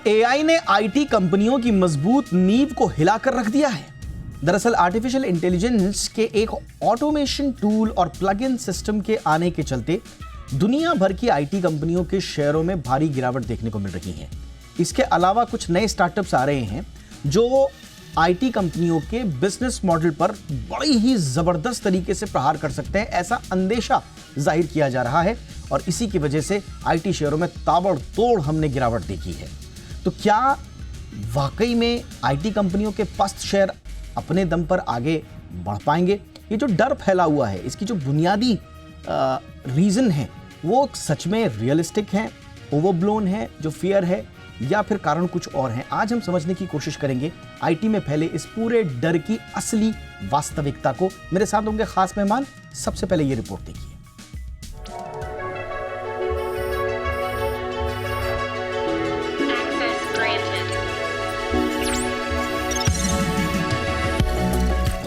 AI ने IT कंपनियों की मजबूत नींव को हिलाकर रख दिया है। दरअसल आर्टिफिशियल इंटेलिजेंस के एक ऑटोमेशन टूल और प्लग इन सिस्टम के आने के चलते दुनिया भर की आईटी कंपनियों के शेयरों में भारी गिरावट देखने को मिल रही है। इसके अलावा कुछ नए स्टार्टअप्स आ रहे हैं जो आईटी कंपनियों के बिजनेस मॉडल पर बड़ी ही जबरदस्त तरीके से प्रहार कर सकते हैं, ऐसा अंदेशा जाहिर किया जा रहा है और इसी की वजह से आईटी शेयरों में ताबड़तोड़ हमने गिरावट देखी है। तो क्या वाकई में आईटी कंपनियों के पस्त शेयर अपने दम पर आगे बढ़ पाएंगे? ये जो डर फैला हुआ है, इसकी जो बुनियादी रीजन है वो सच में रियलिस्टिक है, ओवरब्लोन है जो फियर है, या फिर कारण कुछ और है? आज हम समझने की कोशिश करेंगे आईटी में फैले इस पूरे डर की असली वास्तविकता को। मेरे साथ होंगे खास मेहमान। सबसे पहले ये रिपोर्ट देखिए।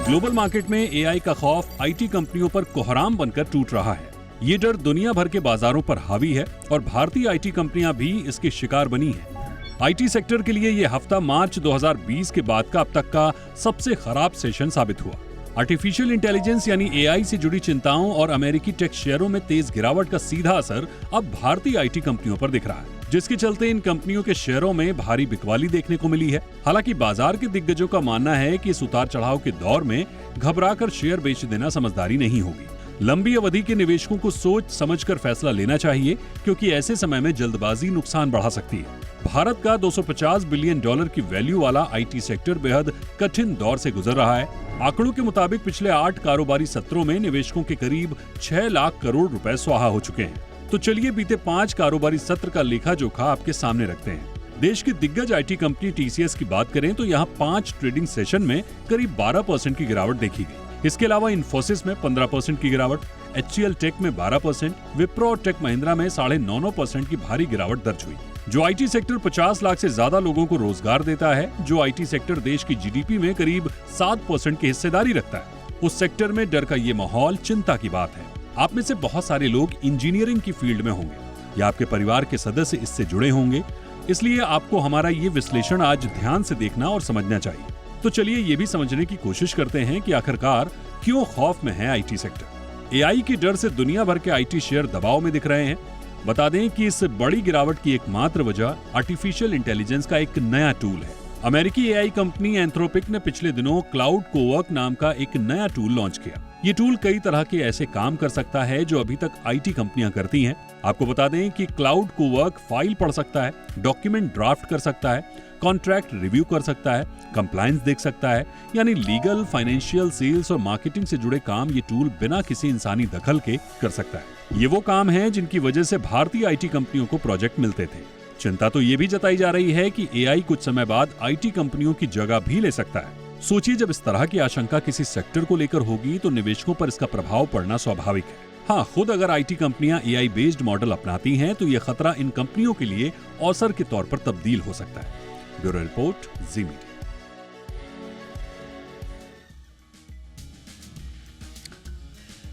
ग्लोबल मार्केट में एआई का खौफ आईटी कंपनियों पर कोहराम बनकर टूट रहा है। ये डर दुनिया भर के बाजारों पर हावी है और भारतीय आईटी कंपनियां भी इसके शिकार बनी हैं। आईटी सेक्टर के लिए यह हफ्ता मार्च 2020 के बाद का अब तक का सबसे खराब सेशन साबित हुआ। आर्टिफिशियल इंटेलिजेंस यानी एआई से जुड़ी चिंताओं और अमेरिकी टेक शेयरों में तेज गिरावट का सीधा असर अब भारतीय आईटी कंपनियों पर दिख रहा है, जिसके चलते इन कंपनियों के शेयरों में भारी बिकवाली देखने को मिली है। हालांकि बाजार के दिग्गजों का मानना है कि इस उतार चढ़ाव के दौर में घबराकर शेयर बेच देना समझदारी नहीं होगी। लंबी अवधि के निवेशकों को सोच समझकर फैसला लेना चाहिए, क्योंकि ऐसे समय में जल्दबाजी नुकसान बढ़ा सकती है। भारत का $250 बिलियन की वैल्यू वाला आईटी सेक्टर बेहद कठिन दौर से गुजर रहा है। आंकड़ों के मुताबिक पिछले 8 कारोबारी सत्रों में निवेशकों के करीब 6 लाख करोड़ रुपए स्वाहा हो चुके हैं। तो चलिए बीते 5 कारोबारी सत्र का लेखा जोखा आपके सामने रखते हैं। देश की दिग्गज आईटी कंपनी टीसीएस की बात करें तो यहाँ 5 ट्रेडिंग सेशन में करीब 12% की गिरावट देखी गई। इसके अलावा इन्फोसिस में 15% की गिरावट, एचसीएल टेक में 12%, विप्रो और टेक महिंद्रा में 9.5% की भारी गिरावट दर्ज हुई। जो आईटी सेक्टर 50 लाख से ज्यादा लोगों को रोजगार देता है, जो आईटी सेक्टर देश की जीडीपी में करीब 7% की हिस्सेदारी रखता है, उस सेक्टर में डर का ये माहौल चिंता की बात है। आप में से बहुत सारे लोग इंजीनियरिंग की फील्ड में होंगे या आपके परिवार के सदस्य इससे जुड़े होंगे, इसलिए आपको हमारा ये विश्लेषण आज ध्यान से देखना और समझना चाहिए। तो चलिए ये भी समझने की कोशिश करते हैं कि आखिरकार क्यों खौफ में है आईटी सेक्टर। एआई के डर से दुनिया भर के आईटी शेयर दबाव में दिख रहे हैं। बता दें कि इस बड़ी गिरावट की एकमात्र वजह आर्टिफिशियल इंटेलिजेंस का एक नया टूल है। अमेरिकी एआई कंपनी एंथ्रोपिक ने पिछले दिनों क्लाउड कोवर्क नाम का एक नया टूल लॉन्च किया। ये टूल कई तरह के ऐसे काम कर सकता है जो अभी तक आईटी कंपनियां करती हैं। आपको बता दें कि क्लाउड कोवर्क फाइल पढ़ सकता है, डॉक्यूमेंट ड्राफ्ट कर सकता है, कॉन्ट्रैक्ट रिव्यू कर सकता है, कंप्लायंस देख सकता है, यानी लीगल, फाइनेंशियल, सेल्स और मार्केटिंग से जुड़े काम ये टूल बिना किसी इंसानी दखल के कर सकता है। ये वो काम है जिनकी वजह से भारतीय आईटी कंपनियों को प्रोजेक्ट मिलते थे। चिंता तो ये भी जताई जा रही है कि एआई कुछ समय बाद आईटी कंपनियों की जगह भी ले सकता है। सोचिए, जब इस तरह की आशंका किसी सेक्टर को लेकर होगी तो निवेशकों पर इसका प्रभाव पड़ना स्वाभाविक है। हाँ, खुद अगर आईटी कंपनियां एआई बेस्ड मॉडल अपनाती हैं तो यह खतरा इन कंपनियों के लिए अवसर के तौर पर तब्दील हो सकता है। ब्यूरो रिपोर्ट, जी मीडिया।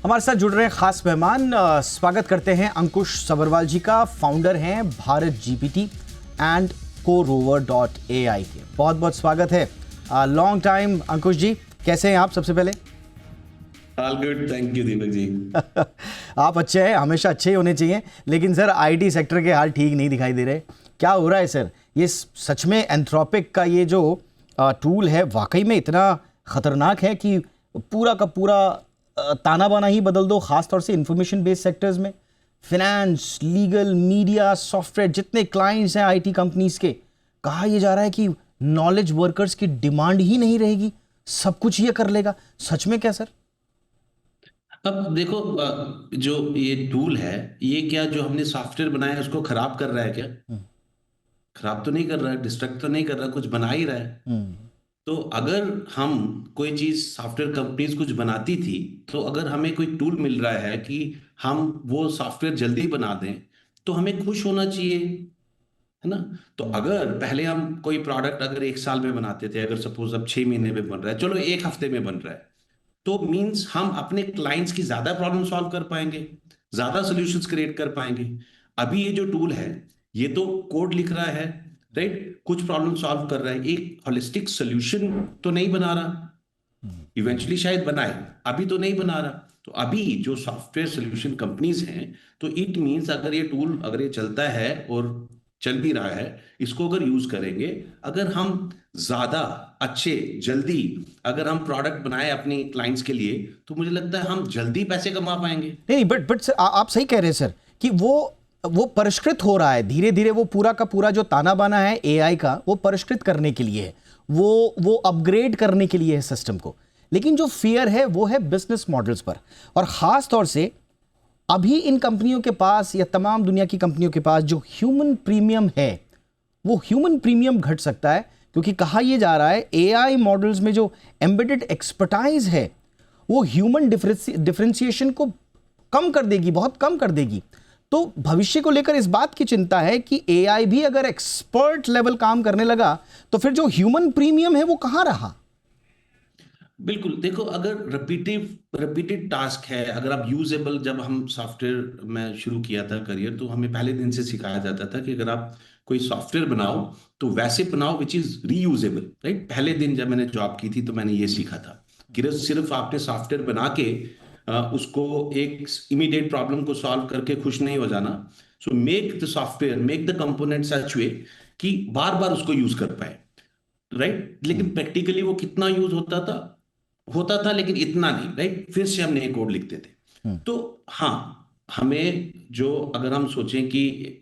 हमारे साथ जुड़ रहे हैं खास मेहमान। स्वागत करते हैं अंकुश सबरवाल जी का। फाउंडर हैं भारत जीपीटी एंड CoRover.ai के। बहुत बहुत स्वागत है। लॉन्ग टाइम अंकुश जी, कैसे हैं आप? सबसे पहले all good, thank you Deepak ji. आप अच्छे हैं, हमेशा अच्छे ही होने चाहिए। लेकिन सर, आईटी सेक्टर के हाल ठीक नहीं दिखाई दे रहे। क्या हो रहा है सर? ये सच में एंथ्रोपिक का ये जो टूल है वाकई में इतना खतरनाक है कि पूरा का पूरा ताना बाना ही बदल दो, खासतौर से इंफॉर्मेशन बेस्ड सेक्टर्स में। फिनेंस, लीगल, मीडिया, सॉफ्टवेयर, जितने क्लाइंट्स हैं आईटी कंपनीज के, कहा यह जा रहा है कि नॉलेज वर्कर्स की डिमांड ही नहीं रहेगी, सब कुछ ये कर लेगा। सच में क्या सर? अब देखो, जो ये टूल है, ये क्या जो हमने सॉफ्टवेयर बनाया है उसको खराब कर रहा है क्या? खराब तो नहीं कर रहा है, डिस्ट्रक्ट तो नहीं कर रहा, कुछ बना ही रहा है। तो अगर हम कोई चीज, सॉफ्टवेयर कंपनीज कुछ बनाती थी, तो अगर हमें कोई टूल मिल रहा है कि हम वो सॉफ्टवेयर जल्दी बना दें, तो हमें खुश होना चाहिए, है ना? तो अगर पहले हम कोई प्रोडक्ट अगर 1 साल में बनाते थे, अगर सपोज अब 6 महीने में बन रहा है, चलो 1 हफ्ते में बन रहा है, तो मीन्स हम अपने क्लाइंट्स की ज्यादा प्रॉब्लम सॉल्व कर पाएंगे, ज्यादा सॉल्यूशंस क्रिएट कर पाएंगे। अभी ये जो टूल है, ये तो कोड लिख रहा है, राइट, कुछ प्रॉब्लम सॉल्व कर रहा है, एक होलिस्टिक सोल्यूशन तो नहीं बना रहा। इवेंचुअली शायद बनाए, अभी तो नहीं बना रहा। तो अभी जो सॉफ्टवेयर सोल्यूशन कंपनीज हैं, तो इट मींस अगर ये टूल अगर ये चलता है और चल भी रहा है, इसको अगर यूज करेंगे, अगर हम ज्यादा अच्छे जल्दी अगर हम प्रोडक्ट बनाए अपने क्लाइंट्स के लिए, तो मुझे लगता है हम जल्दी पैसे कमा पाएंगे। नहीं, बट सर आप सही कह रहे हैं सर कि वो परिष्कृत हो रहा है धीरे धीरे। वो पूरा का पूरा जो ताना बाना है एआई का, वो परिष्कृत करने के लिए है, वो अपग्रेड करने के लिए है सिस्टम को। लेकिन जो फियर है वो है बिजनेस मॉडल्स पर, और खास तौर से अभी इन कंपनियों के पास या तमाम दुनिया की कंपनियों के पास जो ह्यूमन प्रीमियम है, वो ह्यूमन प्रीमियम घट सकता है। क्योंकि कहा यह जा रहा है एआई मॉडल्स में जो एम्बेडेड एक्सपर्टाइज है, वो ह्यूमन डिफरेंशिएशन को कम कर देगी, बहुत कम कर देगी। तो भविष्य को लेकर इस बात की चिंता है कि एआई भी अगर एक्सपर्ट लेवल काम करने लगा, तो फिर जो ह्यूमन प्रीमियम है वो कहां रहा? बिल्कुल, देखो, अगर रिपीटेड टास्क है, अगर आप यूजेबल, जब हम सॉफ्टवेयर में शुरू किया था करियर, तो हमें पहले दिन से सिखाया जाता था कि अगर आप कोई सॉफ्टवेयर बनाओ तो वैसे बनाओ विच इज रीयूजेबल, राइट। पहले दिन जब मैंने जॉब की थी तो मैंने ये सीखा था कि सिर्फ आपने सॉफ्टवेयर बना के उसको एक इमीडिएट प्रॉब्लम को सॉल्व करके खुश नहीं हो जाना। So make the software, make the component such way कि बार बार उसको यूज कर पाए, राइट। लेकिन प्रैक्टिकली वो कितना यूज होता था लेकिन इतना नहीं, राइट। फिर से हम नए कोड लिखते थे। तो हाँ, हमें जो, अगर हम सोचें कि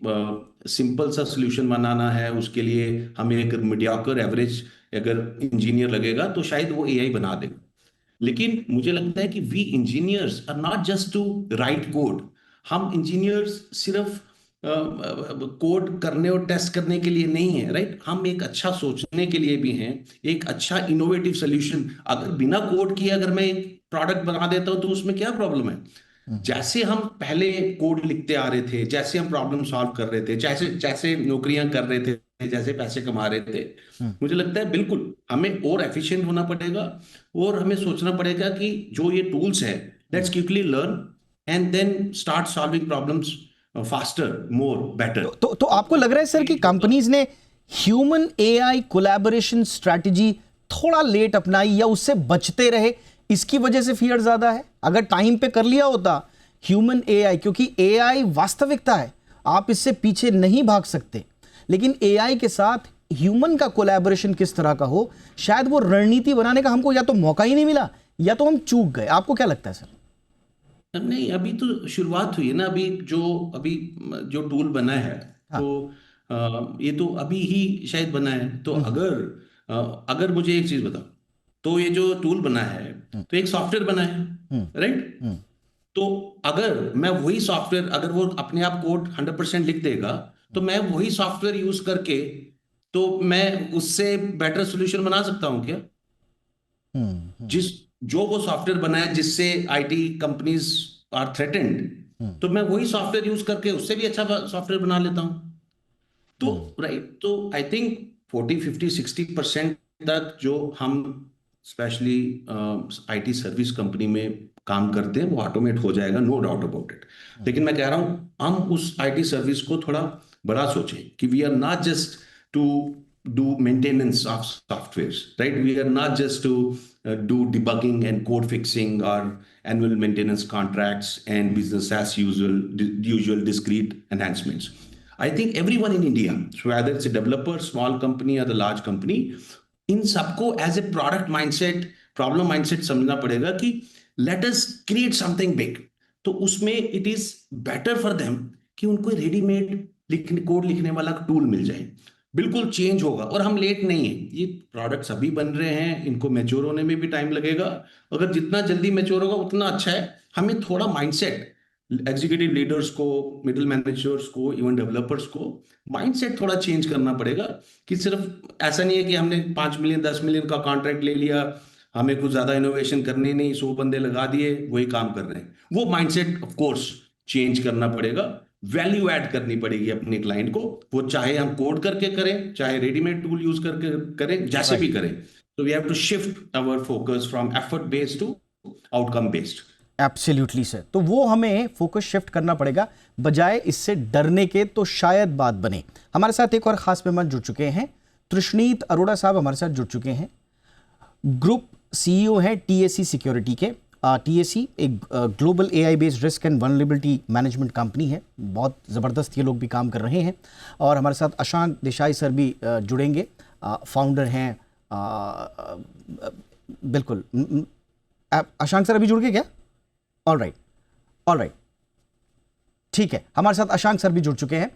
सिंपल सा सोल्यूशन बनाना है, उसके लिए हमें एक मीडियोकर एवरेज अगर इंजीनियर लगेगा तो शायद वो एआई बना देगा। लेकिन मुझे लगता है कि we engineers are not just to write code. हम इंजीनियर्स सिर्फ कोड करने और टेस्ट करने के लिए नहीं है, राइट। हम एक अच्छा सोचने के लिए भी हैं, एक अच्छा इनोवेटिव सोल्यूशन। अगर बिना कोड किए अगर मैं एक प्रोडक्ट बना देता हूं तो उसमें क्या प्रॉब्लम है? जैसे हम पहले कोड लिखते आ रहे थे, जैसे हम प्रॉब्लम सॉल्व कर रहे थे, जैसे जैसे नौकरियां कर रहे थे, जैसे पैसे कमा रहे थे, मुझे लगता है बिल्कुल हमें और एफिशिएंट होना पड़ेगा। और हमें सोचना पड़ेगा कि जो ये टूल्स है, let's quickly learn and then start solving problems faster, more, better. तो आपको लग रहा है सर कि कंपनीज ने ह्यूमन एआई कोलैबोरेशन स्ट्रैटेजी थोड़ा लेट अपनाई, या उससे बचते रहे, इसकी वजह से फियर ज्यादा है? अगर टाइम पे कर लिया होता ह्यूमन एआई, क्योंकि एआई वास्तविकता है, आप इससे पीछे नहीं भाग सकते, लेकिन एआई के साथ ह्यूमन का कोलैबोरेशन किस तरह का हो, शायद वो रणनीति बनाने का हमको या तो मौका ही नहीं मिला या तो हम चूक गए। आपको क्या लगता है सर? नहीं, अभी तो शुरुआत हुई है ना। अभी जो टूल बना है, हाँ। तो ये तो अभी ही शायद बना है। तो अगर मुझे एक चीज बताओ, तो ये जो टूल बना है तो एक सॉफ्टवेयर बना है, राइट। तो अगर मैं वही सॉफ्टवेयर, अगर वो अपने आप कोड 100% लिख देगा, तो मैं वही सॉफ्टवेयर यूज करके तो मैं उससे बेटर सोल्यूशन बना सकता हूं क्या? जिस जो वो सॉफ्टवेयर बना है जिससे आईटी कंपनीज आर थ्रेटेंड, तो मैं वही सॉफ्टवेयर यूज करके उससे भी अच्छा सॉफ्टवेयर बना लेता हूं। तो राइट, तो आई थिंक 40, 50, 60% तक जो हम स्पेशली आईटी सर्विस कंपनी में काम करते हैं वो ऑटोमेट हो जाएगा, नो डाउट अबाउट इट। लेकिन मैं कह रहा हूं हम उस आईटी सर्विस को थोड़ा बड़ा सोचें कि we are not just to do maintenance of softwares, right? We are not just to do debugging and code fixing or annual maintenance contracts and business as usual discrete enhancements. I think everyone in India, so whether it's a developer, small company or the large company, इन सबको as a product mindset, problem mindset समझना पड़ेगा कि let us create something big. तो उसमें it is better for them कि उनको readymade code लिखने वाला टूल मिल जाए। बिल्कुल चेंज होगा और हम लेट नहीं है। ये प्रोडक्ट्स अभी बन रहे हैं, इनको मैच्योर होने में भी टाइम लगेगा। अगर जितना जल्दी मैच्योर होगा उतना अच्छा है। हमें थोड़ा माइंडसेट, एग्जीक्यूटिव लीडर्स को, मिडिल मैनेजर्स को, इवन डेवलपर्स को माइंडसेट थोड़ा चेंज करना पड़ेगा कि सिर्फ ऐसा नहीं है कि हमने 5 मिलियन 10 मिलियन का कॉन्ट्रैक्ट ले लिया, हमें कुछ ज्यादा इनोवेशन करनी नहीं, 100 बंदे लगा दिए, वही काम कर रहे हैं। वो माइंडसेट ऑफ कोर्स चेंज करना पड़ेगा। वैल्यू ऐड करनी पड़ेगी अपने क्लाइंट को, वो चाहे हम कोड करके करें, चाहे रेडीमेड टूल यूज करके करें, जैसे Right. भी करें। तो we have to shift our focus from effort based to outcome based. Absolutely sir, तो वो हमें फोकस शिफ्ट करना पड़ेगा बजाय इससे डरने के, तो शायद बात बने। हमारे साथ एक और खास मेहमान जुड़ चुके हैं, तृष्णीत अरोड़ा साहब हमारे साथ जुड़ चुके हैं। ग्रुप सीईओ हैं टीएसी सिक्योरिटी के। टीएसी एक global AI based risk and vulnerability management company है, बहुत ज़बरदस्त ये लोग भी काम कर रहे हैं। और हमारे साथ अशांक देसाई सर भी जुड़ेंगे, फाउंडर हैं। बिल्कुल, अशांक सर अभी जुड़ गए क्या? ऑल राइट, ठीक है, हमारे साथ अशांक सर भी जुड़ चुके हैं,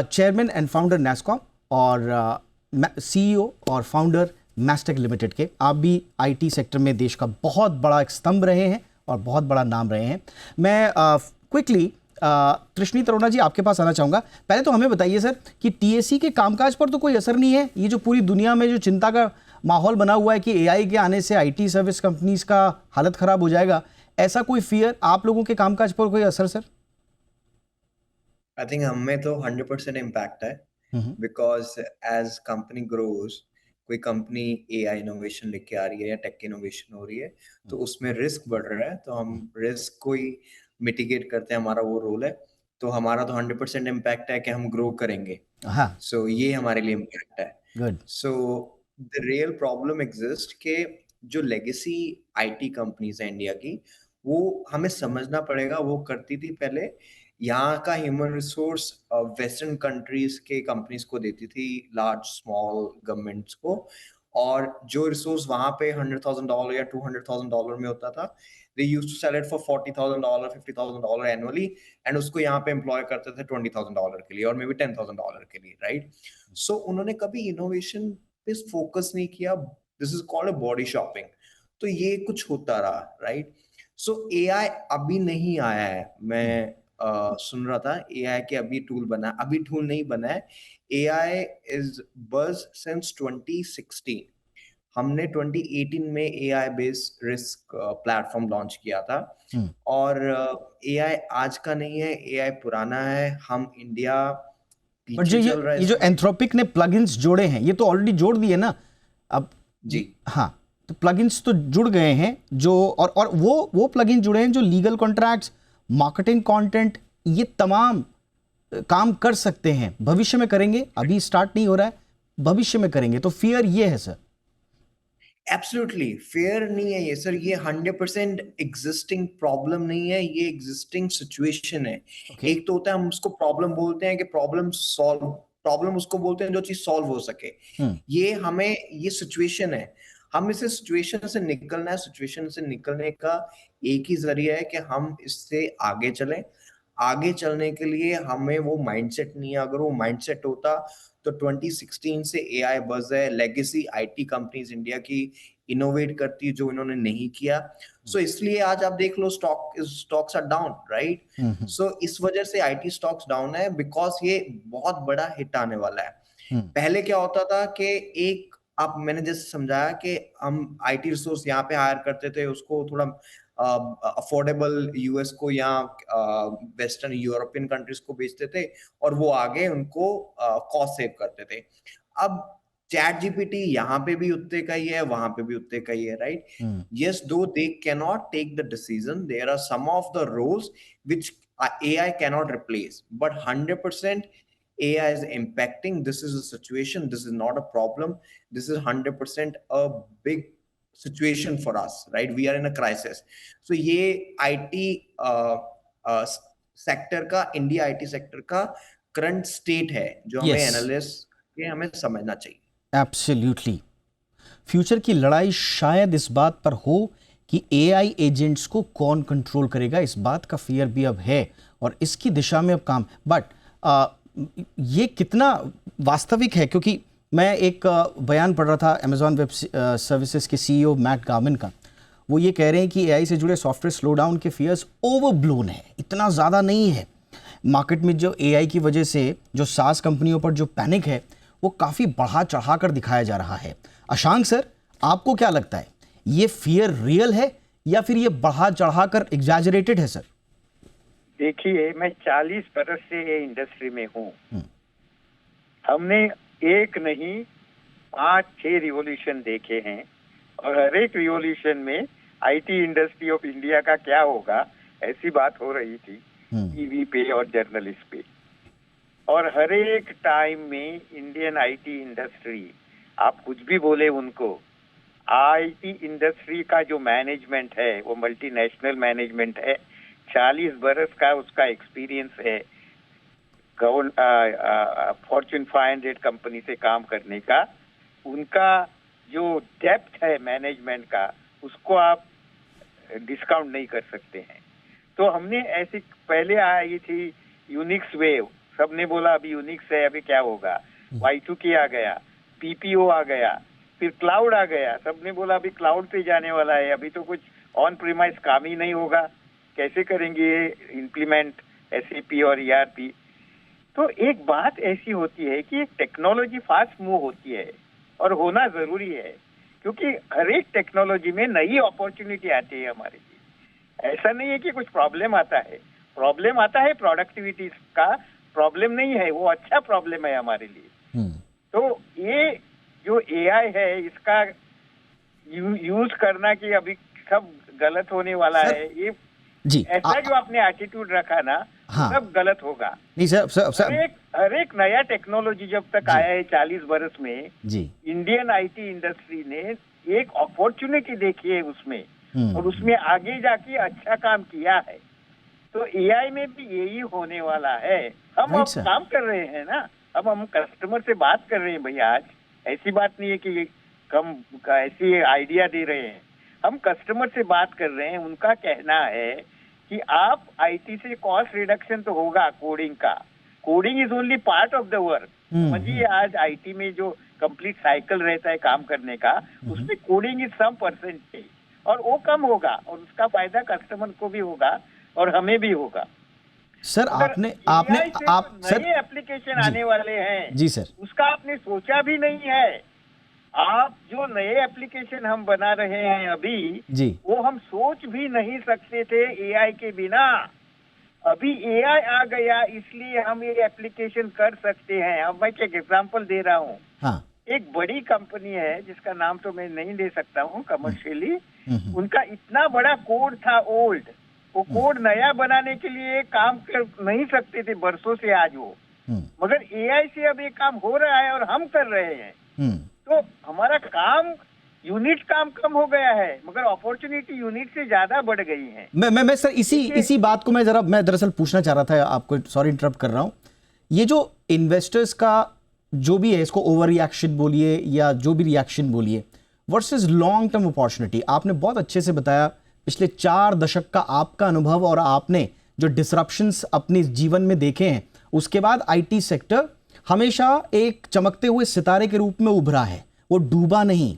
चेयरमैन एंड फाउंडर नैस्कॉम और सीईओ और फाउंडर मैस्टेक लिमिटेड के। आप भी आईटी सेक्टर में देश का बहुत बड़ा एक स्तंभ रहे हैं और बहुत बड़ा नाम रहे हैं। मैं क्विकली तृष्णी अरोड़ा जी आपके पास आना चाहूँगा। पहले तो हमें बताइए सर कि टीएसी के कामकाज पर तो कोई असर नहीं है? ये जो पूरी दुनिया में जो चिंता का माहौल बना हुआ है कि एआई के आने से आईटी सर्विस कंपनीज का हालत खराब हो जाएगा, ऐसा कोई फियर आप लोगों के कामकाज पर कोई असर सर? आई थिंक हमें तो 100% इम्पैक्ट है, बिकॉज एज कंपनी ग्रोज, कोई कंपनी एआई इनोवेशन लेके आ रही है या टेक इनोवेशन हो रही है तो उसमें रिस्क बढ़ रहा है, तो हम रिस्क को ही मिटिगेट करते हैं, हमारा वो रोल है। तो हमारा तो 100% इम्पैक्ट है कि हम ग्रो करेंगे। हाँ, सो ये हमारे लिए इम्पैक्ट है। Good. So the real problem exist के जो लेगेसी आईटी कंपनीज है इंडिया की, वो हमें समझना पड़ेगा। वो करती थी पहले, यहाँ का ह्यूमन रिसोर्स वेस्टर्न कंट्रीज के कंपनीज को देती थी, लार्ज स्मॉल गवर्नमेंट्स को, और जो रिसोर्स वहां पे $100,000 या $200,000 में होता था, they used to sell it for $40,000 $50,000 annually, and उसको यहाँ पे एम्प्लॉय करते थे $20,000 के लिए और मे बी $10,000 के लिए, राइट? सो उन्होंने कभी इनोवेशन पे फोकस नहीं किया। This is called a body shopping. तो ये कुछ होता रहा, राइट? सो एआई अभी नहीं आया है। मैं सुन रहा था एआई के अभी टूल नहीं बना है। एआई इज बज सिंस 2016। हमने 2018 में AI based risk platform launch किया था। और एआई आज का नहीं है, एआई पुराना है। हम इंडिया बट जो पीछे चल रहा है ये जो इसमें। एंथ्रोपिक ने प्लगइन्स जोड़े हैं, ये तो ऑलरेडी जोड़ दिए ना अब जी। हाँ, तो प्लगइन्स तो जुड़ गए हैं जो, और वो प्लगइन जुड़े हैं जो लीगल कॉन्ट्रैक्ट्स, मार्केटिंग कंटेंट, ये तमाम काम कर सकते हैं, भविष्य में करेंगे। अभी स्टार्ट नहीं हो रहा है, भविष्य में करेंगे। तो फियर ये है सर? एब्सोल्युटली फेयर नहीं है ये सर, ये 100% एग्जिस्टिंग प्रॉब्लम नहीं है, ये एग्जिस्टिंग सिचुएशन है। Okay. एक तो होता है हम उसको प्रॉब्लम बोलते हैं कि प्रॉब्लम उसको बोलते हैं जो चीज सॉल्व हो सके। ये हमें ये सिचुएशन है, हम इसे सिचुएशन से निकलना है। सिचुएशन से निकलने का एक ही जरिया है कि हम इससे आगे चलें। आगे चलने के लिए हमें वो माइंडसेट नहीं है। अगर वो माइंडसेट होता तो 2016 से एआई बज है, लेगेसी आईटी कंपनीज इंडिया की इनोवेट करती, जो इन्होंने नहीं किया। सो इसलिए आज आप देख लो स्टॉक्स आर डाउन, राइट? सो इस वजह से आईटी स्टॉक्स डाउन है, बिकॉज ये बहुत बड़ा हिट आने वाला है। पहले क्या होता था कि एक मैंने जैसे समझाया कि हम आईटी रिसोर्स यहाँ पे हायर करते थे, उसको थोड़ा अफोर्डेबल यूएस को या वेस्टर्न यूरोपियन कंट्रीज को बेचते थे, और वो आगे उनको कॉस्ट सेव करते थे। अब चैट जीपीटी यहाँ पे भी उतने का ही है, वहां पे भी उतने का ही है, right? Yes, though they cannot take the decision, there are some of the roles which AI cannot replace, but 100% AI is impacting. This is a situation, this is not a problem, this is 100% a big situation for us, right? We are in a crisis. So ये IT sector का, India IT sector का current state है, जो हमें Yes. Analyst के हमें समझना चाहिए। एब्सोल्युटली। फ्यूचर की लड़ाई शायद इस बात पर हो कि एआई एजेंट्स को कौन कंट्रोल करेगा, इस बात का फियर भी अब है और इसकी दिशा में अब काम। बट ये कितना वास्तविक है? क्योंकि मैं एक बयान पढ़ रहा था अमेजॉन वेब सर्विसेज के सीईओ मैट गार्मिन का। वो ये कह रहे हैं कि एआई से जुड़े सॉफ्टवेयर स्लोडाउन के फियर्स ओवरब्लोन है, इतना ज़्यादा नहीं है। मार्केट में जो एआई की वजह से जो सास कंपनियों पर जो पैनिक है, वो काफ़ी बढ़ा चढ़ा कर दिखाया जा रहा है। अशांक सर, आपको क्या लगता है, ये फियर रियल है या फिर ये बढ़ा चढ़ाकर एग्जैजरेटेड है सर? देखिए, मैं 40 बरस से ये इंडस्ट्री में हूँ। हमने एक नहीं 5-6 रिवॉल्यूशन देखे हैं, और हर एक रिवॉल्यूशन में आईटी इंडस्ट्री ऑफ इंडिया का क्या होगा, ऐसी बात हो रही थी टीवी पे और जर्नलिस्ट पे। और हर एक टाइम में इंडियन आईटी इंडस्ट्री, आप कुछ भी बोले उनको, आईटी इंडस्ट्री का जो मैनेजमेंट है वो मल्टीनेशनल मैनेजमेंट है, 40 बरस का उसका एक्सपीरियंस है फॉर्च्यून 500 कंपनी से काम करने का। उनका जो डेप्थ है मैनेजमेंट का, उसको आप डिस्काउंट नहीं कर सकते हैं। तो हमने ऐसी, पहले आई थी यूनिक्स वेव, सबने बोला अभी यूनिक्स है, अभी क्या होगा, Y2K आ गया, पीपीओ आ गया, फिर क्लाउड आ गया, सबने बोला अभी क्लाउड पे जाने वाला है, अभी तो कुछ ऑन प्रीमाइस काम ही नहीं होगा, कैसे करेंगे इम्प्लीमेंट SAP और ERP। तो एक बात ऐसी होती है कि एक टेक्नोलॉजी फास्ट मूव होती है और होना जरूरी है, क्योंकि हर एक टेक्नोलॉजी में नई अपॉर्चुनिटी आती है हमारे लिए। ऐसा नहीं है कि कुछ प्रॉब्लम आता है, प्रॉब्लम आता है प्रोडक्टिविटी का, प्रॉब्लम नहीं है, वो अच्छा प्रॉब्लम है हमारे लिए। तो ये जो AI है, इसका यूज करना कि अभी सब गलत होने वाला है, ये जी ऐसा जो आपने एटीट्यूड रखा ना, हाँ, सब गलत होगा। नहीं सर हर एक नया टेक्नोलॉजी जब तक आया है 40 बरस में, जी इंडियन आईटी इंडस्ट्री ने एक अपॉर्चुनिटी देखी है उसमें, और उसमें आगे जाके अच्छा काम किया है। तो AI में भी यही होने वाला है। हम Right, अब sir. काम कर रहे हैं ना, अब हम कस्टमर से बात कर रहे हैं भैया। आज ऐसी बात नहीं है कि हम ऐसी आइडिया दे रहे हैं, हम कस्टमर से बात कर रहे हैं। उनका कहना है कि आप आईटी से कॉस्ट रिडक्शन तो होगा कोडिंग का, coding is only part of the work. समझिए आज आईटी में जो कंप्लीट साइकिल रहता है काम करने का, उसमें कोडिंग इज सम परसेंटेज, और वो कम होगा और उसका फायदा कस्टमर को भी होगा और हमें भी होगा। सर आपने आप सर नए एप्लीकेशन आने वाले हैं जी सर, उसका आपने सोचा भी नहीं है। आप जो नए एप्लीकेशन हम बना रहे हैं अभी जी, वो हम सोच भी नहीं सकते थे AI के बिना। अभी AI आ गया इसलिए हम ये एप्लीकेशन कर सकते हैं। अब मैं एक एग्जांपल दे रहा हूँ। हाँ, एक बड़ी कंपनी है जिसका नाम तो मैं नहीं दे सकता हूँ कमर्शियली, उनका इतना बड़ा कोड था ओल्ड, वो कोड नया बनाने के लिए काम कर नहीं सकते थे बरसों से आज वो, मगर AI से अब ये काम हो रहा है और हम कर रहे हैं। तो हमारा काम यूनिट काम कम हो गया है, मगर अपॉर्चुनिटी यूनिट से ज्यादा बढ़ गई है। मैं सर इसी बात को मैं दरअसल पूछना चाह रहा था आपको, सॉरी इंटरप्ट कर रहा हूं। ये जो इन्वेस्टर्स का जो भी है, इसको ओवर रिएक्शन बोलिए या जो भी रिएक्शन बोलिए, वर्सेस लॉन्ग टर्म अपॉर्चुनिटी, आपने बहुत अच्छे से बताया। पिछले 4 दशक का आपका अनुभव और आपने जो डिसरप्शंस अपने जीवन में देखे हैं, उसके बाद आईटी सेक्टर हमेशा एक चमकते हुए सितारे के रूप में उभरा है, वो डूबा नहीं।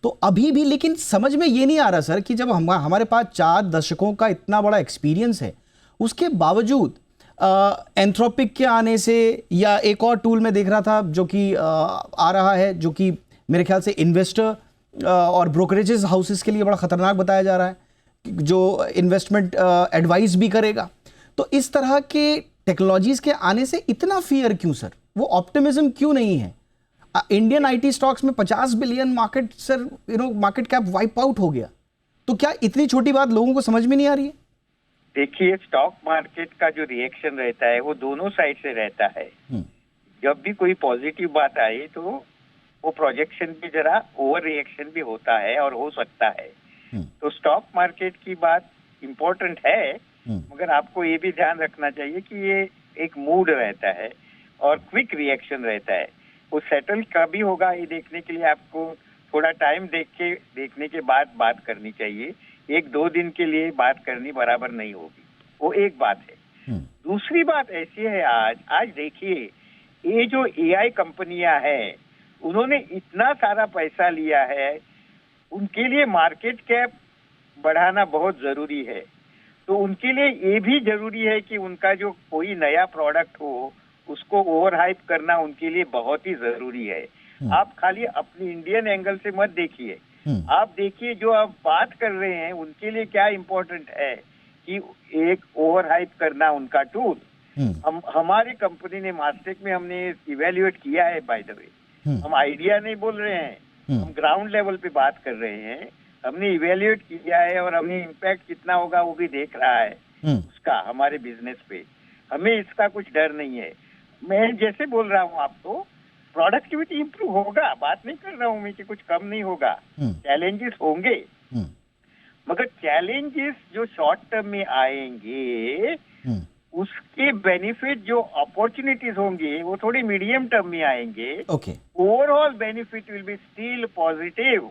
तो अभी भी लेकिन समझ में ये नहीं आ रहा सर कि जब हमारे पास 4 दशकों का इतना बड़ा एक्सपीरियंस है, उसके बावजूद एंथ्रोपिक के आने से, या एक और टूल में देख रहा था जो कि आ रहा है, जो कि मेरे ख्याल से इन्वेस्टर और ब्रोकरेजेस हाउसेस के लिए बड़ा खतरनाक बताया जा रहा है, जो इन्वेस्टमेंट एडवाइस भी करेगा। तो इस तरह के टेक्नोलॉजीज के आने से इतना फियर क्यों सर? वो ऑप्टिमिज्म क्यों नहीं है? इंडियन आईटी स्टॉक्स में 50 billion market sir, market cap wipe out हो गया। तो क्या इतनी छोटी बात लोगों को समझ में नहीं आ रही है? देखिए, स्टॉक मार्केट का जो रिएक्शन रहता है वो दोनों साइड से रहता है। जब भी कोई पॉजिटिव बात आए तो वो प्रोजेक्शन भी जरा ओवर रिएक्शन भी होता है और हो सकता है। तो स्टॉक मार्केट की बात इम्पोर्टेंट है, मगर आपको ये भी ध्यान रखना चाहिए कि ये एक मूड रहता है और क्विक रिएक्शन रहता है। वो सेटल कभी होगा ये देखने के लिए आपको थोड़ा टाइम देखने के बाद बात करनी चाहिए। 1-2 दिन के लिए बात करनी बराबर नहीं होगी, वो एक बात है। दूसरी बात ऐसी है, आज देखिए, ये जो AI कंपनियां हैं, उन्होंने इतना सारा पैसा लिया है, उनके लिए मार्केट कैप बढ़ाना बहुत जरूरी है। तो उनके लिए ये भी जरूरी है कि उनका जो कोई नया प्रोडक्ट हो उसको ओवर हाइप करना उनके लिए बहुत ही जरूरी है। आप खाली अपनी इंडियन एंगल से मत देखिए, आप देखिए जो आप बात कर रहे हैं उनके लिए क्या इम्पोर्टेंट है कि एक ओवर हाइप करना उनका टूल। हमारी कंपनी ने मास्टेक में हमने इवेल्युएट किया है, बाय द वे। हम आइडिया नहीं बोल रहे हैं, हम ग्राउंड लेवल पे बात कर रहे हैं। हमने इवेल्युएट किया है और हमने इम्पैक्ट कितना होगा वो भी देख रहा है उसका हमारे बिजनेस पे। हमें इसका कुछ डर नहीं है। मैं जैसे बोल रहा हूँ आपको, प्रोडक्टिविटी इंप्रूव होगा, बात नहीं कर रहा हूँ मैं कि कुछ कम नहीं होगा, चैलेंजेस होंगे, मगर चैलेंजेस जो शॉर्ट टर्म में आएंगे उसके बेनिफिट जो अपॉर्चुनिटीज होंगे वो थोड़ी मीडियम टर्म में आएंगे। Overall benefit will be still positive.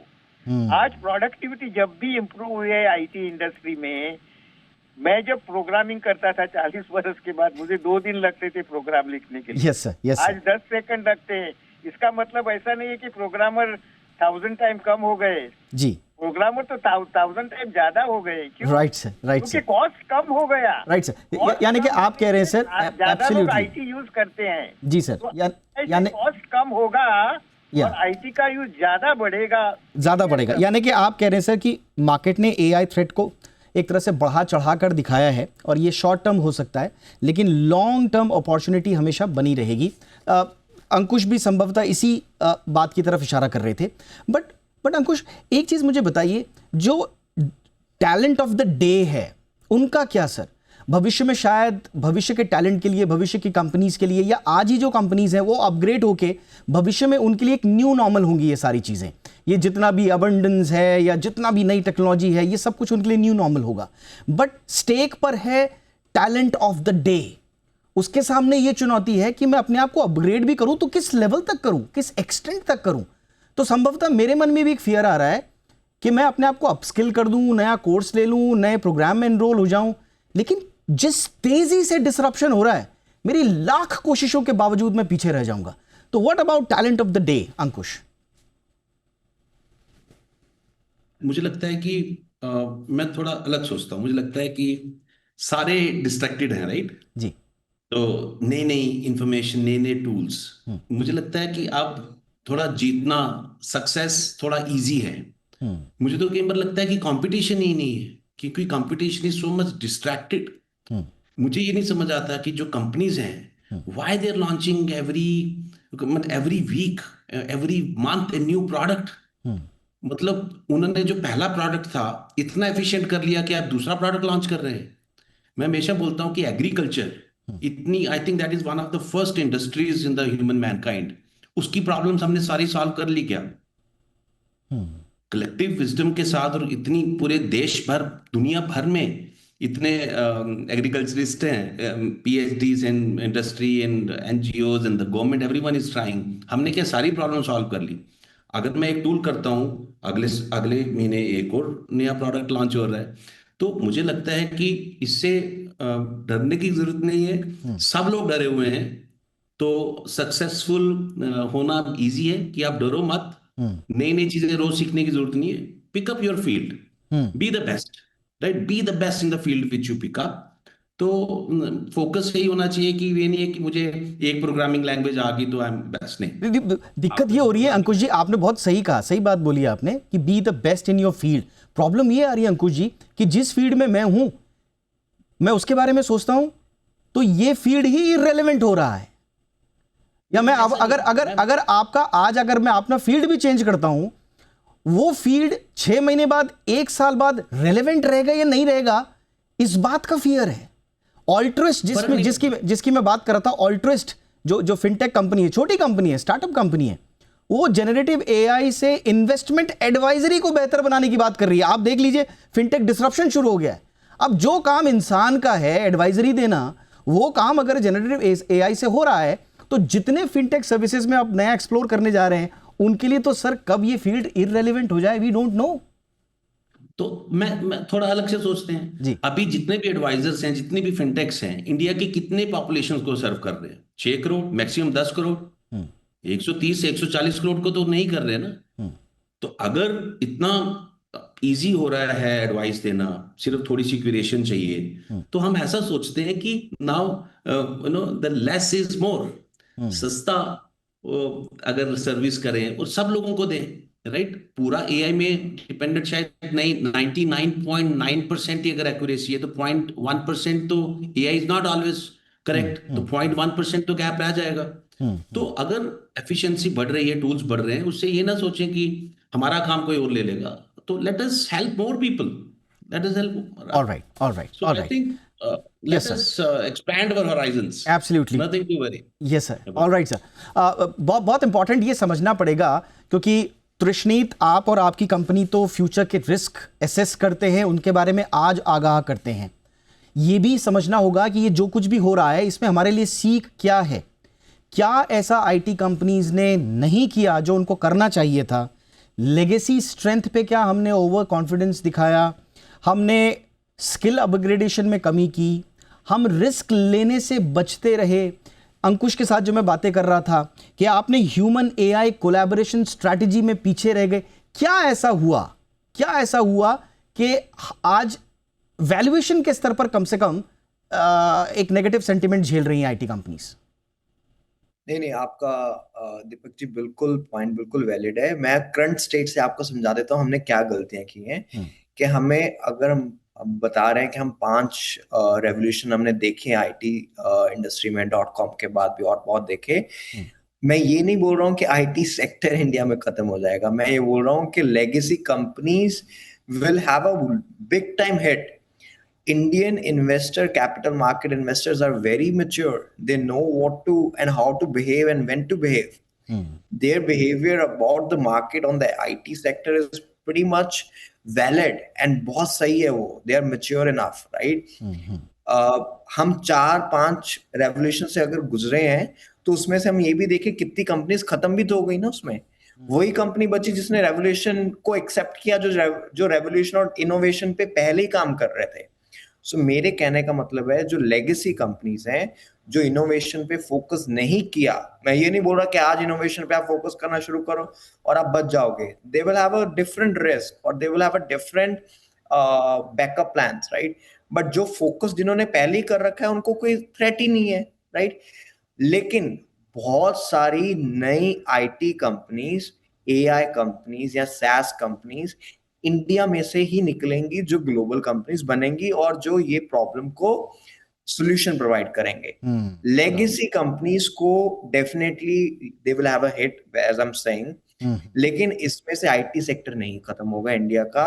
आज प्रोडक्टिविटी जब भी इम्प्रूव हुई है आईटी इंडस्ट्री में, मैं जब प्रोग्रामिंग करता था 40 वर्ष के बाद, मुझे 2 दिन लगते थे प्रोग्राम लिखने के लिए। आज 10 सेकंड लगते हैं। इसका मतलब ऐसा नहीं है कि प्रोग्रामर 1000 टाइम कम हो गए जी, प्रोग्रामर तो 1000 टाइम ज्यादा हो गए। क्यों? राइट सर, क्योंकि कॉस्ट कम हो गया। राइट सर, यानी कि आप कह रहे हैं सर ज्यादा लोग आईटी यूज करते हैं जी सर, तो यानी कॉस्ट कम होगा और आईटी का यूज ज्यादा बढ़ेगा। यानी कि आप कह रहे हैं सर कि मार्केट ने एआई थ्रेट को एक तरह से बढ़ा चढ़ा कर दिखाया है और ये शॉर्ट टर्म हो सकता है लेकिन लॉन्ग टर्म अपॉर्चुनिटी हमेशा बनी रहेगी। अंकुश भी संभवतः इसी बात की तरफ इशारा कर रहे थे। बट अंकुश, एक चीज मुझे बताइए, जो टैलेंट ऑफ द डे है उनका क्या सर? भविष्य में शायद भविष्य के टैलेंट के लिए, भविष्य की कंपनीज के लिए, या आज ही जो कंपनीज हैं वो अपग्रेड होके भविष्य में उनके लिए एक न्यू नॉर्मल होंगी ये सारी चीजें। ये जितना भी अबंडेंस है या जितना भी नई टेक्नोलॉजी है, ये सब कुछ उनके लिए न्यू नॉर्मल होगा। बट स्टेक पर है टैलेंट ऑफ द डे। उसके सामने ये चुनौती है कि मैं अपने आप को अपग्रेड भी करूं तो किस लेवल तक करूं, किस एक्सटेंट तक करूं। तो संभवतः मेरे मन में भी एक फियर आ रहा है कि मैं अपने आप को अपस्किल कर दूं, नया कोर्स ले लूं, नए प्रोग्राम में एनरोल हो जाऊं। लेकिन जिस तेजी से डिसरप्शन हो रहा है, मेरी लाख कोशिशों के बावजूद मैं पीछे रह जाऊंगा। तो what about talent of the day, Ankush? मुझे लगता है कि मैं थोड़ा अलग सोचता हूं। मुझे लगता है कि सारे डिस्ट्रैक्टेड हैं, राइट जी। तो नई नई इंफॉर्मेशन, नए नए टूल्स, मुझे लगता है कि अब थोड़ा जीतना, सक्सेस थोड़ा इजी है। मुझे तो कई बार लगता है कि कंपटीशन ही नहीं है, क्योंकि competition is so much distracted. मुझे ये नहीं समझ आता कि जो कंपनीज हैं, why they are launching every week, every month a new product. मतलब उन्होंने जो पहला प्रोडक्ट था इतना एफिशिएंट कर लिया कि आप दूसरा प्रोडक्ट लॉन्च कर रहे हैं। मैं हमेशा बोलता हूं कि एग्रीकल्चर इतनी, I think that is one of the first industries in the human Mankind. उसकी प्रॉब्लम्स हमने सारी सॉल्व कर ली क्या? कलेक्टिव विजडम के साथ। और इतनी पूरे देश भर, दुनिया भर में इतने एग्रीकल्चरिस्ट हैं, PhDs in industry and NGOs and the government, everyone is trying. हमने क्या सारी प्रॉब्लम सॉल्व कर ली? अगर मैं एक टूल करता हूं, अगले महीने एक और नया प्रोडक्ट लॉन्च हो रहा है। तो मुझे लगता है कि इससे डरने की जरूरत नहीं है। सब लोग डरे हुए हैं, तो सक्सेसफुल होना इजी है कि आप डरो मत। नई नई चीजें रोज सीखने की जरूरत नहीं है। Pick up your field, be the best, right? Be the best in the field which you pick up. तो फोकस यही होना चाहिए कि ये नहीं है कि मुझे एक प्रोग्रामिंग लैंग्वेज आ गई तो आई एम बेस्ट। नहीं, दिक्कत ये हो रही है अंकुश जी, आपने बहुत सही कहा, सही बात बोली आपने कि B the best in your field. Problem ये आ रही है अंकुश जी कि जिस फील्ड में मैं हूं, मैं उसके बारे में सोचता हूं तो ये फील्ड ही इररेलेवेंट हो रहा है। या मैं अगर आपका आज अगर मैं अपना फील्ड भी चेंज करता हूं, वो फील्ड 6 महीने बाद, 1 साल बाद रेलेवेंट रहेगा या नहीं रहेगा, इस बात का फियर है। ऑल्ट्रिस्ट जिसकी मैं बात कर रहा था, ऑल्ट्रिस्ट जो फिनटेक कंपनी है, छोटी कंपनी है, स्टार्टअप कंपनी है, वो जेनरेटिव एआई से इन्वेस्टमेंट एडवाइजरी को बेहतर बनाने की बात कर रही है। आप देख लीजिए, फिनटेक डिसरप्शन शुरू हो गया है। अब जो काम इंसान का है एडवाइजरी देना, वो काम अगर जेनरेटिव एआई से हो रहा है, तो जितने फिनटेक सर्विसेज में आप नया एक्सप्लोर करने जा रहे हैं, उनके लिए तो सर कब ये फील्ड इररेलेवेंट हो जाए, वी डोंट नो। तो मैं थोड़ा अलग से सोचते हैं जी। अभी जितने भी एडवाइजर्स हैं, जितने भी फिनटेक्स हैं, इंडिया की कितने पॉपुलेशन को सर्व कर रहे हैं? 6 करोड़, मैक्सिमम 10 करोड़। 130 से 140 करोड़ को तो नहीं कर रहे ना। तो अगर इतना इजी हो रहा है एडवाइस देना, सिर्फ थोड़ी सी क्यूरेशन चाहिए, तो हम ऐसा सोचते हैं कि now the less is more. सस्ता अगर सर्विस करें और सब लोगों को दें, राइट? पूरा एआई में डिपेंडेंट शायद नहीं, 99.9% ही अगर एक्यूरेसी है, तो 0.1% तो AI is not always correct, तो 0.1% तो गैप रह जाएगा। तो अगर एफिशिएंसी बढ़ रही है, टूल्स बढ़ रहे हैं, उससे ये ना सोचें कि हमारा काम कोई और ले लेगा। तो let us help more people. Let us help. All right, all right, So all I right. think Yes, let sir. us expand our horizons. Absolutely. Nothing to worry. Yes sir, all right sir. बहुत बहुत important ये समझना पड़ेगा, क्योंकि तृष्णीत, आप और आपकी company तो फ्यूचर के रिस्क एसेस करते हैं, उनके बारे में आज आगाह करते हैं। ये भी समझना होगा कि ये जो कुछ भी हो रहा है इसमें हमारे लिए सीख क्या है। क्या ऐसा आईटी कंपनीज ने नहीं किया जो उनको करना चाहिए था? लेगेसी स्ट्रेंथ पे क्या हमने ओवर कॉन्फिडेंस दिखाया? हमने स्किल अपग्रेडेशन में कमी की? हम रिस्क लेने से बचते रहे? अंकुश के साथ जो मैं बातें कर रहा था कि आपने ह्यूमन एआई कोलैबोरेशन स्ट्रैटेजी में पीछे रह गए। क्या ऐसा हुआ कि आज वैल्यूएशन के स्तर पर कम से कम एक नेगेटिव सेंटिमेंट झेल रही हैं आईटी कंपनीज? नहीं, आपका दीपक जी बिल्कुल पॉइंट बिल्कुल वैलिड है। मैं करंट स्टेट से आपको समझा देता हूँ हमने क्या गलतियां की हैं। कि हमें, अगर हम बता रहे हैं कि हम 5 रेवोल्यूशन हमने देखे आईटी इंडस्ट्री में, .com के बाद भी और बहुत देखे। मैं ये नहीं बोल रहा हूँ कि आईटी सेक्टर इंडिया में खत्म हो जाएगा। मैं ये बोल रहा हूँ कि legacy companies will have a big time hit. Indian investor capital market investors are very mature. They know what to and how to behave and when to behave. Their behavior about the market on the IT sector is pretty much valid and बहुत सही है वो. They are mature enough, right? हम 4-5 revolution से अगर गुजरे हैं तो उसमें से हम ये भी देखें कितनी कंपनीज खत्म भी तो हो गई ना उसमें। वही कंपनी बची जिसने रेवोल्यूशन को एक्सेप्ट किया, जो रेवोल्यूशन और इनोवेशन पे पहले ही काम कर रहे थे। सो मेरे कहने का मतलब है जो लेगेसी कंपनीज हैं, जो इनोवेशन पे फोकस नहीं किया, मैं ये नहीं बोल रहा कि आज इनोवेशन पे आप फोकस करना शुरू करो और आप बच जाओगे। They will have a different risk और they will have a different backup plans, right? But जो फोकस जिन्होंने पहले ही कर रखा है उनको कोई थ्रेट ही नहीं है, राइट? लेकिन बहुत सारी नई आईटी कंपनीज, एआई कंपनीज या सैस कंपनीज इंडिया में से ही निकलेंगी जो ग्लोबल कंपनीज बनेंगी और जो ये प्रॉब्लम को सॉल्यूशन प्रोवाइड करेंगे। लेगेसी कंपनीज को definitely they will have a hit as I am saying, लेकिन इसमें से आईटी सेक्टर नहीं खत्म होगा इंडिया का।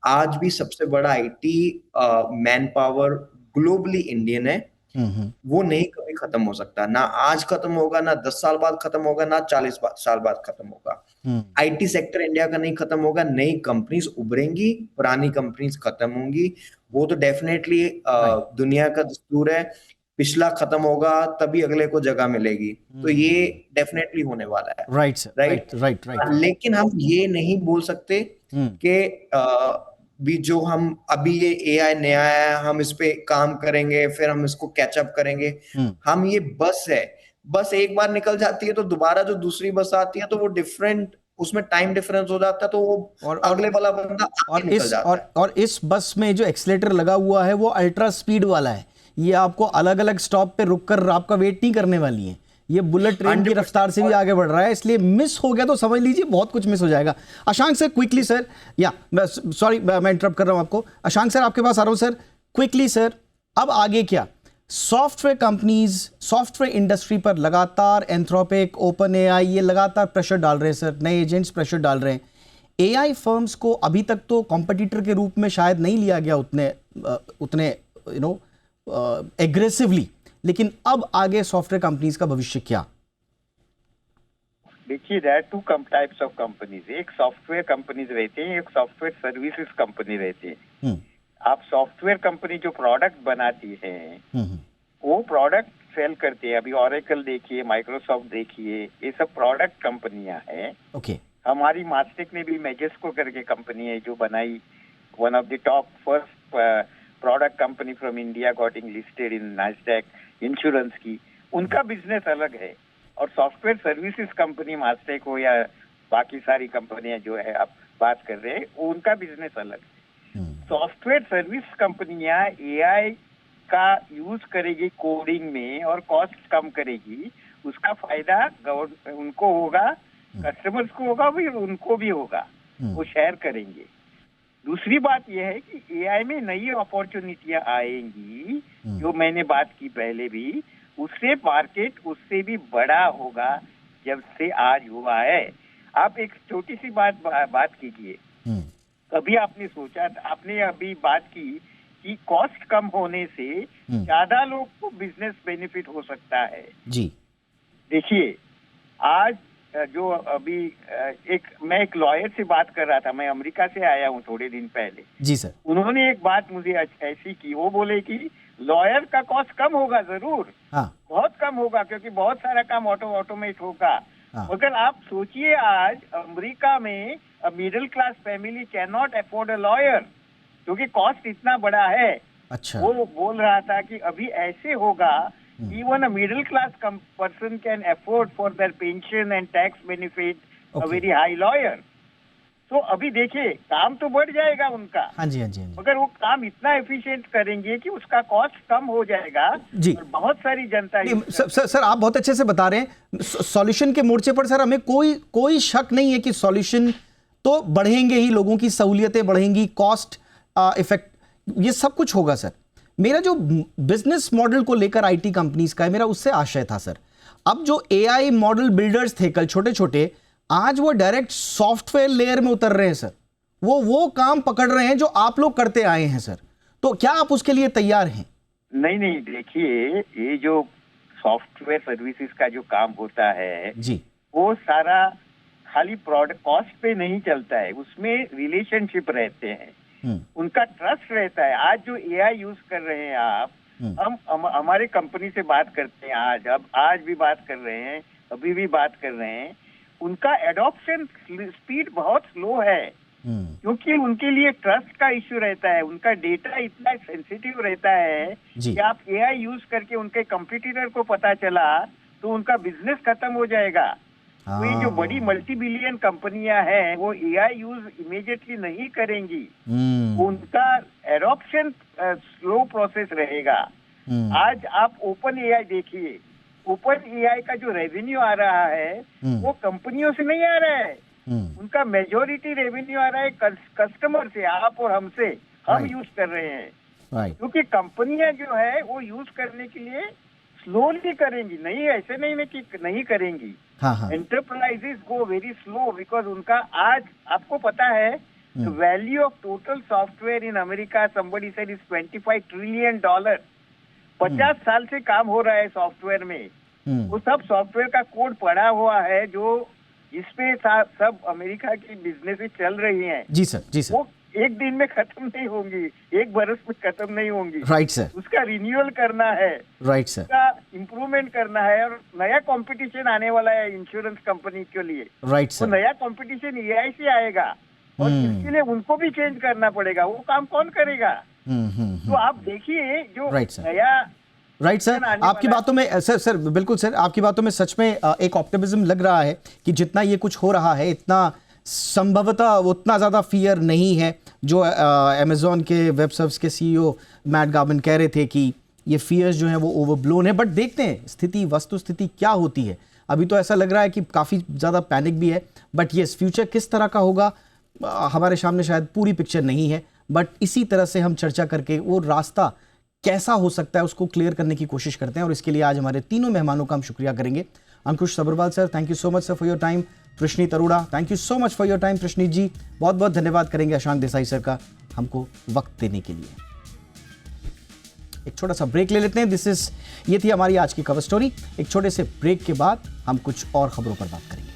आज भी सबसे बड़ा IT man power globally Indian है। वो नहीं कभी खत्म हो सकता, ना आज खत्म होगा, ना 10 साल बाद खत्म होगा, ना 40 साल बाद खत्म होगा। आईटी सेक्टर इंडिया का नहीं खत्म होगा। नई कंपनीज उभरेंगी, पुरानी कंपनीज खत्म होंगी। वो तो डेफिनेटली दुनिया का दस्तूर है। पिछला खत्म होगा तभी अगले को जगह मिलेगी। तो ये डेफिनेटली होने वाला है। Right sir, right. लेकिन हम ये नहीं बोल सकते कि भी जो हम अभी ये एआई नया है, हम इस पे काम करेंगे, फिर हम इसको कैचअप करेंगे। हम ये बस है, बस एक बार निकल जाती है तो दोबारा जो दूसरी बस आती है तो वो डिफरेंट, उसमें टाइम डिफरेंस हो जाता है, तो वो अगले वाला बंदा आगे निकल जाता है। और इस बस में जो एक्सीलेटर लगा हुआ है वो अल्ट्रा स्पीड वाला है। ये आपको अलग अलग स्टॉप पे रुककर आपका वेट नहीं करने वाली है। ये बुलेट ट्रेन की रफ्तार से भी आगे बढ़ रहा है, इसलिए मिस हो गया तो समझ लीजिए बहुत कुछ मिस हो जाएगा। अशांक सर क्विकली सर, या सॉरी मैं इंटरप्ट कर रहा हूं आपको। अशांक सर आपके पास आ रहा हूं सर, क्विकली सर, अब आगे क्या? सॉफ्टवेयर कंपनीज, सॉफ्टवेयर इंडस्ट्री पर लगातार एंथ्रोपिक, ओपन एआई ये लगातार प्रेशर डाल रहे हैं सर, नए एजेंट्स प्रेशर डाल रहे हैं। एआई फर्म्स को अभी तक तो कॉम्पिटिटर के रूप में शायद नहीं लिया गया उतने एग्रेसिवली, लेकिन अब आगे सॉफ्टवेयर कंपनीज का भविष्य क्या? देखिए, there are 2 types of companies. एक सॉफ्टवेयर कंपनीज रहते हैं, एक सॉफ्टवेयर सर्विसेज कंपनी रहती है। आप सॉफ्टवेयर कंपनी जो प्रोडक्ट बनाती है वो प्रोडक्ट सेल करते हैं। अभी ऑरेकल देखिए, माइक्रोसॉफ्ट देखिए, ये सब प्रोडक्ट कंपनियां हैं। हमारी मास्टेक ने भी मेजेस्को करके कंपनी है जो बनाई, one of the top first product company from India, got listed in Nasdaq insurance की। उनका बिजनेस अलग है। और सॉफ्टवेयर सर्विसेज कंपनी मास्टेक हो या बाकी सारी कंपनियां जो है आप बात कर रहे हैं, उनका बिजनेस अलग है। सॉफ्टवेयर सर्विस कंपनियां एआई का यूज करेगी कोडिंग में और कॉस्ट कम करेगी, उसका फायदा उनको होगा, कस्टमर्स को होगा, भी उनको भी होगा, वो शेयर करेंगे। दूसरी बात यह है कि एआई में नई अपॉर्चुनिटियां आएंगी, जो मैंने बात की पहले भी, उससे मार्केट उससे भी बड़ा होगा जब से आज हुआ है। आप एक छोटी सी बात कीजिए, कभी आपने सोचा, आपने अभी बात की कि कॉस्ट कम होने से ज्यादा लोग को बिजनेस बेनिफिट हो सकता है। जी देखिए, आज जो अभी मैं एक लॉयर से बात कर रहा था, मैं अमेरिका से आया हूँ थोड़े दिन पहले। जी सर। उन्होंने एक बात मुझे ऐसी की, वो बोले कि लॉयर का कॉस्ट कम होगा, जरूर हाँ बहुत कम होगा, क्योंकि बहुत सारा काम ऑटोमेट होगा। हाँ। मगर आप सोचिए, आज अमेरिका में middle class family can not afford a lawyer, क्योंकि कॉस्ट इतना बड़ा है। अच्छा। वो बोल रहा था कि अभी ऐसे होगा, even a middle class person can afford for their pension and tax benefit a Okay. Very high lawyer. तो अभी देखिए, काम तो बढ़ जाएगा उनका, हाँ जी हाँ जी हाँ जी। मगर वो काम इतना एफिशिएंट करेंगे कि उसका कॉस्ट कम हो जाएगा। जी। और बहुत सारी जनता नहीं, सर आप बहुत अच्छे से बता रहे हैं। सॉल्यूशन के मोर्चे पर सर हमें कोई शक नहीं है कि सॉल्यूशन तो बढ़ेंगे ही, लोगों की सहूलियतें बढ़ेंगी, कॉस्ट इफेक्ट, ये सब कुछ होगा सर। मेरा जो बिजनेस मॉडल को लेकर आईटी कंपनीज का है, मेरा उससे आशय था सर। अब जो एआई मॉडल बिल्डर्स थे कल छोटे छोटे, आज वो डायरेक्ट सॉफ्टवेयर लेयर में उतर रहे हैं सर। वो काम पकड़ रहे हैं जो आप लोग करते आए हैं सर। तो क्या आप उसके लिए तैयार हैं? नहीं, देखिए, ये जो सॉफ्टवेयर सर्विसेज का जो काम होता है जी। वो सारा खाली प्रोडक्ट कॉस्ट पे नहीं चलता है, उसमें रिलेशनशिप रहते हैं, उनका ट्रस्ट रहता है। आज जो एआई यूज कर रहे हैं आप, हम हमारे कंपनी से बात करते हैं, आज भी बात कर रहे हैं, अभी भी बात कर रहे हैं, उनका एडॉप्शन स्पीड बहुत स्लो है, क्योंकि उनके लिए ट्रस्ट का इश्यू रहता है। उनका डेटा इतना सेंसिटिव रहता है कि आप एआई यूज करके उनके कंपटीटर को पता चला तो उनका बिजनेस खत्म हो जाएगा। तो ये जो बड़ी मल्टी बिलियन कंपनियां हैं, वो एआई यूज इमीडिएटली नहीं करेंगी, उनका एडॉप्शन स्लो प्रोसेस रहेगा। आज आप ओपन एआई देखिए, ओपन एआई का जो रेवेन्यू आ रहा है वो कंपनियों से नहीं आ रहा है, उनका मेजोरिटी रेवेन्यू आ रहा है कस्टमर से, आप और हमसे, हम यूज कर रहे हैं। क्योंकि कंपनियां जो है वो यूज करने के लिए स्लोली करेंगी, नहीं ऐसे नहीं कि नहीं करेंगी। Enterprises go very slow because उनका, आज आपको पता है value of total software in America somebody said is $25 trillion. 50 साल से काम हो रहा है सॉफ्टवेयर में, वो सब सॉफ्टवेयर का कोड पड़ा हुआ है जो जिसपे सब अमेरिका की बिजनेसेस चल रही हैं। जी सर, जी सर। वो एक दिन में खत्म नहीं होंगी, एक बरस में खत्म नहीं होंगी। Right sir. उसका रिन्यूअल करना है, राइट सर, उसका इम्प्रूवमेंट करना है, और नया कंपटीशन आने वाला है इंश्योरेंस कंपनी के लिए। राइट तो सर। नया कंपटीशन एआई से आएगा और इसके लिए उनको भी चेंज करना पड़ेगा, वो काम कौन करेगा? तो आप देखिए जो नया राइट सर, आपकी बातों में सर बिल्कुल सर, आपकी बातों में सच में एक ऑप्टिमिज्म लग रहा है कि जितना ये कुछ हो रहा है, इतना संभवतः उतना ज़्यादा फियर नहीं है जो अमेज़ॉन के वेब सर्विस के सीईओ मैट गार्मन कह रहे थे कि ये फियर्स जो हैं वो ओवरब्लोन है। बट देखते हैं स्थिति, वस्तुस्थिति क्या होती है। अभी तो ऐसा लग रहा है कि काफ़ी ज़्यादा पैनिक भी है, बट ये फ्यूचर किस तरह का होगा हमारे सामने शायद पूरी पिक्चर नहीं है। बट इसी तरह से हम चर्चा करके वो रास्ता कैसा हो सकता है उसको क्लियर करने की कोशिश करते हैं, और इसके लिए आज हमारे तीनों मेहमानों का हम शुक्रिया करेंगे। Ankush Sabharwal sir, thank you so much sir for your time. Prashneet Arora, thank you so much for your time. Prashneet ji, बहुत बहुत धन्यवाद करेंगे अशांक देसाई सर का हमको वक्त देने के लिए। एक छोटा सा ब्रेक ले लेते हैं। ये थी हमारी आज की कवर स्टोरी। एक छोटे से ब्रेक के बाद हम कुछ और खबरों पर बात करेंगे।